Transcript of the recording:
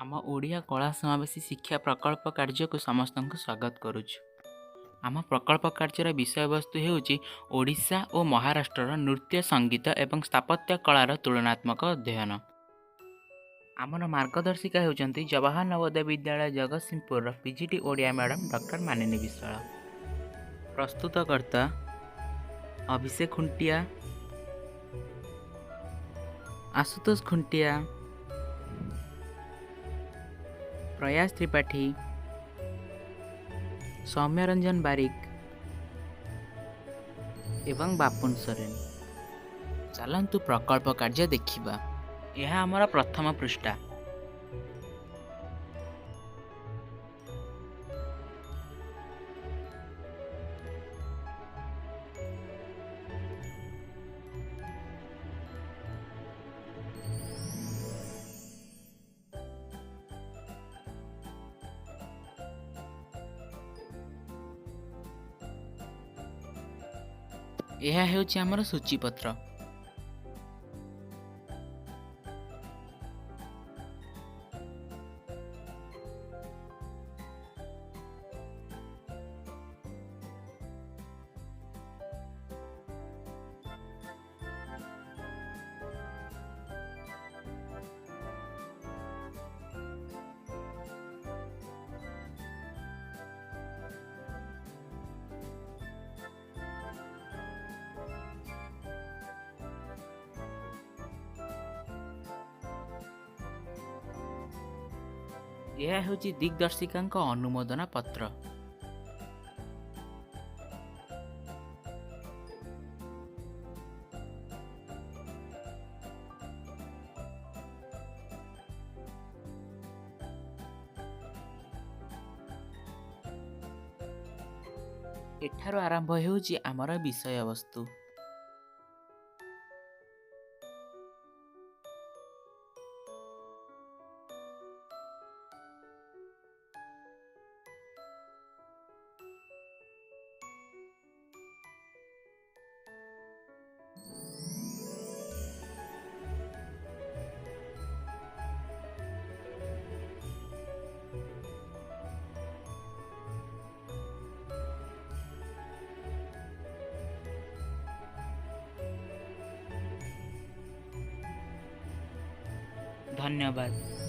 आम ओडिया कला समावेशी शिक्षा प्रकल्प कार्य को समस्त स्वागत करुछु। आम प्रकल्प कार्यर विषय वस्तु हेउची ओडिशा और महाराष्ट्र नृत्य संगीत एवं स्थापत्य कलार तुलनात्मक अध्ययन। आमर मार्गदर्शिका होउचंती Jawahar Navodaya Vidyalaya Jagatsinghpur PGT Odia madam doctor Manini Biswal. प्रस्तुतकर्ता अभिषेक खुंटिया, आशुतोष खुंटिया, प्रयास त्रिपाठी, सौम्य रंजन बारिक एवं बापुन सोरेन। चलंतु प्रकल्प कार्य देखिबा। यह आमर प्रथम पृष्ठा। यह हेउची आमर सूचीपत्र। यह हेउची दिग्दर्शिका अनुमोदन पत्र। एठारो आरंभ हेउची आमर विषय वस्तु। धन्यवाद।